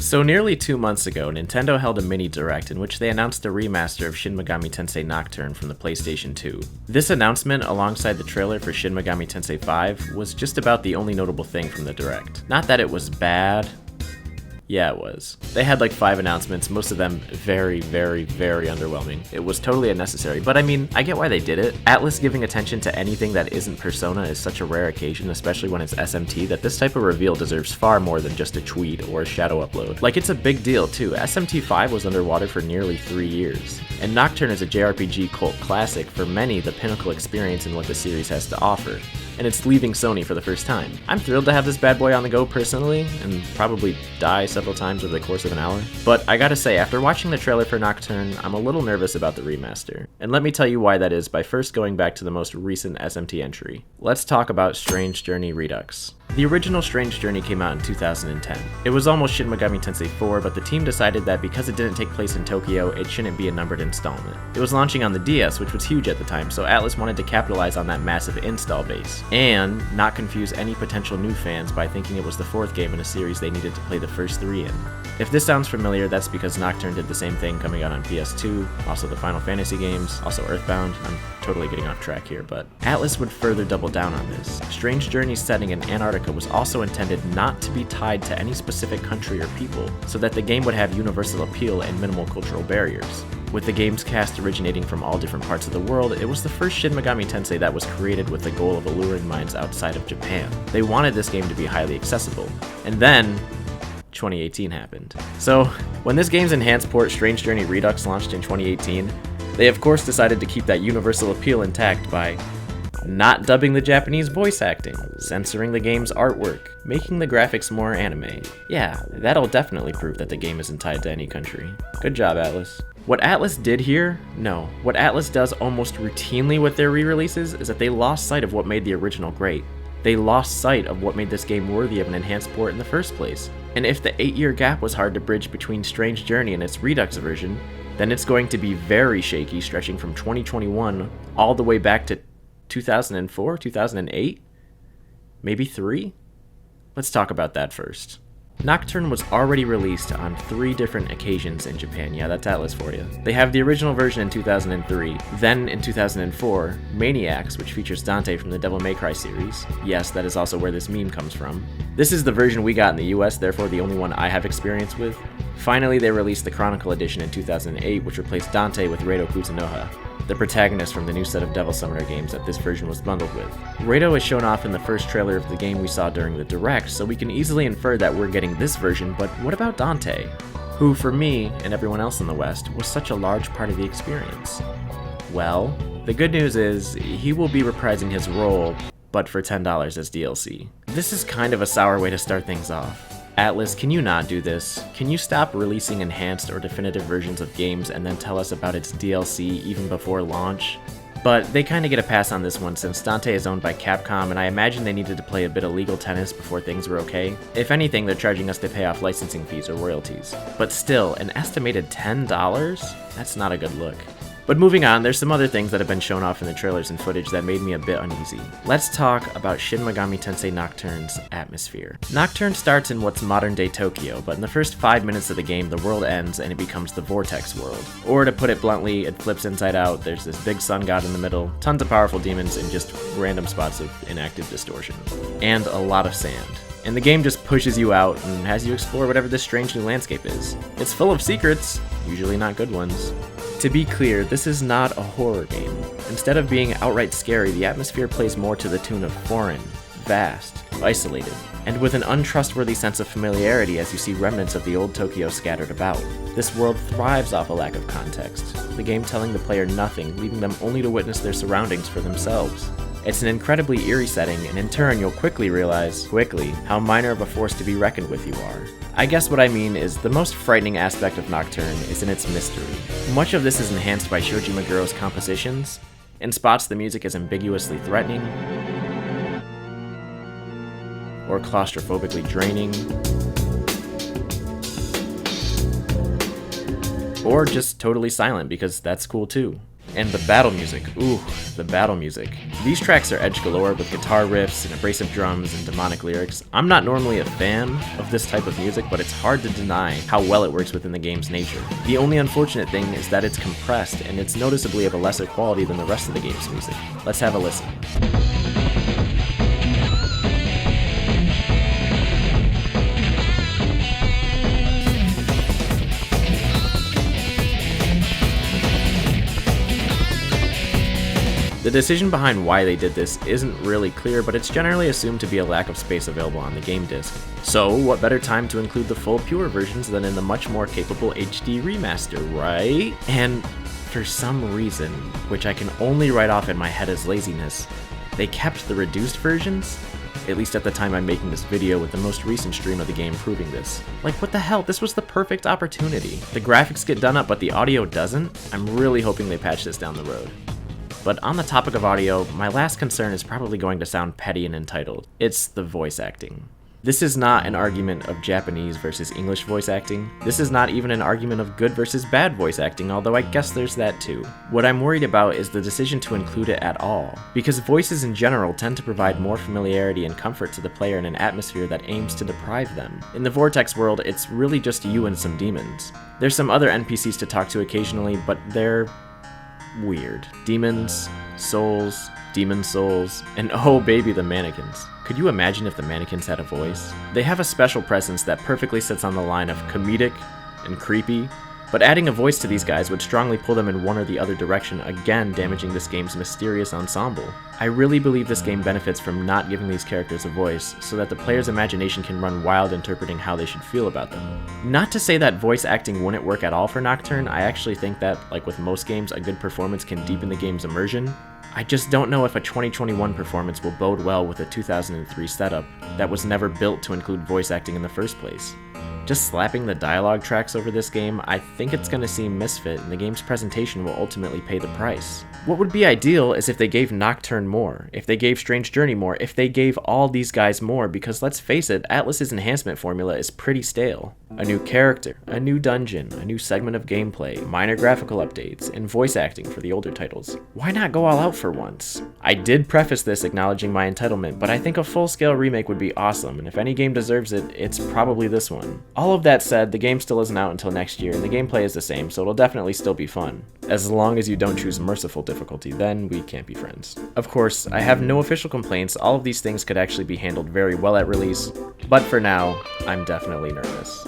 So nearly 2 months ago, Nintendo held a mini direct in which they announced a remaster of Shin Megami Tensei Nocturne from the PlayStation 2. This announcement, alongside the trailer for Shin Megami Tensei 5, was just about the only notable thing from the direct. Not that it was bad. Yeah, it was. They had like 5 announcements, most of them very underwhelming. It was totally unnecessary, but I mean, I get why they did it. Atlus giving attention to anything that isn't Persona is such a rare occasion, especially when it's SMT, that this type of reveal deserves far more than just a tweet or a shadow upload. Like, it's a big deal too. SMT 5 was underwater for nearly 3 years. And Nocturne is a JRPG cult classic, for many the pinnacle experience in what the series has to offer. And it's leaving Sony for the first time. I'm thrilled to have this bad boy on the go personally, and probably die several times over the course of an hour. But I gotta say, after watching the trailer for Nocturne, I'm a little nervous about the remaster. And let me tell you why that is by first going back to the most recent SMT entry. Let's talk about Strange Journey Redux. The original Strange Journey came out in 2010. It was almost Shin Megami Tensei 4, but the team decided that because it didn't take place in Tokyo, it shouldn't be a numbered installment. It was launching on the DS, which was huge at the time, so Atlus wanted to capitalize on that massive install base, and not confuse any potential new fans by thinking it was the 4th game in a series they needed to play the first 3 in. If this sounds familiar, that's because Nocturne did the same thing coming out on PS2, also the Final Fantasy games, also Earthbound. I'm totally getting off track here, but Atlus would further double down on this. Strange Journey's setting in Antarctica was also intended not to be tied to any specific country or people, so that the game would have universal appeal and minimal cultural barriers. With the game's cast originating from all different parts of the world, it was the first Shin Megami Tensei that was created with the goal of alluring minds outside of Japan. They wanted this game to be highly accessible. And then 2018 happened. So, when this game's enhanced port Strange Journey Redux launched in 2018, they of course decided to keep that universal appeal intact by not dubbing the Japanese voice acting, censoring the game's artwork, making the graphics more anime. Yeah, that'll definitely prove that the game isn't tied to any country. Good job, Atlus. What Atlus did here? No. What Atlus does almost routinely with their re-releases is that they lost sight of what made the original great. They lost sight of what made this game worthy of an enhanced port in the first place. And if the 8-year gap was hard to bridge between Strange Journey and its Redux version, then it's going to be very shaky, stretching from 2021 all the way back to 2004, 2008, maybe 3? Let's talk about that first. Nocturne was already released on 3 different occasions in Japan. Yeah, that's Atlus for you. They have the original version in 2003, then in 2004, Maniacs, which features Dante from the Devil May Cry series. Yes, that is also where this meme comes from. This is the version we got in the US, therefore the only one I have experience with. Finally, they released the Chronicle edition in 2008, which replaced Dante with Reito Kuzunoha, the protagonist from the new set of Devil Summoner games that this version was bundled with. Reito is shown off in the first trailer of the game we saw during the Direct, so we can easily infer that we're getting this version, but what about Dante? Who, for me, and everyone else in the West, was such a large part of the experience. Well, the good news is, he will be reprising his role, but for $10 as DLC. This is kind of a sour way to start things off. Atlus, can you not do this? Can you stop releasing enhanced or definitive versions of games and then tell us about its DLC even before launch? But they kinda get a pass on this one since Dante is owned by Capcom, and I imagine they needed to play a bit of legal tennis before things were okay. If anything, they're charging us to pay off licensing fees or royalties. But still, an estimated $10? That's not a good look. But moving on, there's some other things that have been shown off in the trailers and footage that made me a bit uneasy. Let's talk about Shin Megami Tensei Nocturne's atmosphere. Nocturne starts in what's modern-day Tokyo, but in the first 5 minutes of the game, the world ends and it becomes the Vortex world. Or to put it bluntly, it flips inside out, there's this big sun god in the middle, tons of powerful demons, and just random spots of inactive distortion. And a lot of sand. And the game just pushes you out and has you explore whatever this strange new landscape is. It's full of secrets, usually not good ones. To be clear, this is not a horror game. Instead of being outright scary, the atmosphere plays more to the tune of foreign, vast, isolated, and with an untrustworthy sense of familiarity as you see remnants of the old Tokyo scattered about. This world thrives off a lack of context, the game telling the player nothing, leaving them only to witness their surroundings for themselves. It's an incredibly eerie setting, and in turn you'll quickly realize, how minor of a force to be reckoned with you are. I guess what I mean is the most frightening aspect of Nocturne is in its mystery. Much of this is enhanced by Shoji Meguro's compositions. In spots the music is ambiguously threatening, or claustrophobically draining, or just totally silent because that's cool too. And the battle music, ooh, the battle music. These tracks are edge galore with guitar riffs and abrasive drums and demonic lyrics. I'm not normally a fan of this type of music, but it's hard to deny how well it works within the game's nature. The only unfortunate thing is that it's compressed and it's noticeably of a lesser quality than the rest of the game's music. Let's have a listen. The decision behind why they did this isn't really clear, but it's generally assumed to be a lack of space available on the game disc. So, what better time to include the full pure versions than in the much more capable HD Remaster, right? And for some reason, which I can only write off in my head as laziness, they kept the reduced versions? At least at the time I'm making this video, with the most recent stream of the game proving this. Like, what the hell? This was the perfect opportunity. The graphics get done up, but the audio doesn't? I'm really hoping they patch this down the road. But on the topic of audio, my last concern is probably going to sound petty and entitled. It's the voice acting. This is not an argument of Japanese versus English voice acting. This is not even an argument of good versus bad voice acting, although I guess there's that too. What I'm worried about is the decision to include it at all, because voices in general tend to provide more familiarity and comfort to the player in an atmosphere that aims to deprive them. In the Vortex world, it's really just you and some demons. There's some other NPCs to talk to occasionally, but they're weird. Demons, souls, demon souls, and oh baby, the mannequins. Could you imagine if the mannequins had a voice? They have a special presence that perfectly sits on the line of comedic and creepy, but adding a voice to these guys would strongly pull them in one or the other direction, again damaging this game's mysterious ensemble. I really believe this game benefits from not giving these characters a voice, so that the player's imagination can run wild interpreting how they should feel about them. Not to say that voice acting wouldn't work at all for Nocturne, I actually think that, like with most games, a good performance can deepen the game's immersion. I just don't know if a 2021 performance will bode well with a 2003 setup that was never built to include voice acting in the first place. Just slapping the dialogue tracks over this game, I think it's going to seem misfit, and the game's presentation will ultimately pay the price. What would be ideal is if they gave Nocturne more, if they gave Strange Journey more, if they gave all these guys more, because let's face it, Atlus's enhancement formula is pretty stale. A new character, a new dungeon, a new segment of gameplay, minor graphical updates, and voice acting for the older titles. Why not go all out for once? I did preface this acknowledging my entitlement, but I think a full-scale remake would be awesome, and if any game deserves it, it's probably this one. All of that said, the game still isn't out until next year, and the gameplay is the same, so it'll definitely still be fun. As long as you don't choose merciful difficulty, then we can't be friends. Of course, I have no official complaints, all of these things could actually be handled very well at release, but for now, I'm definitely nervous.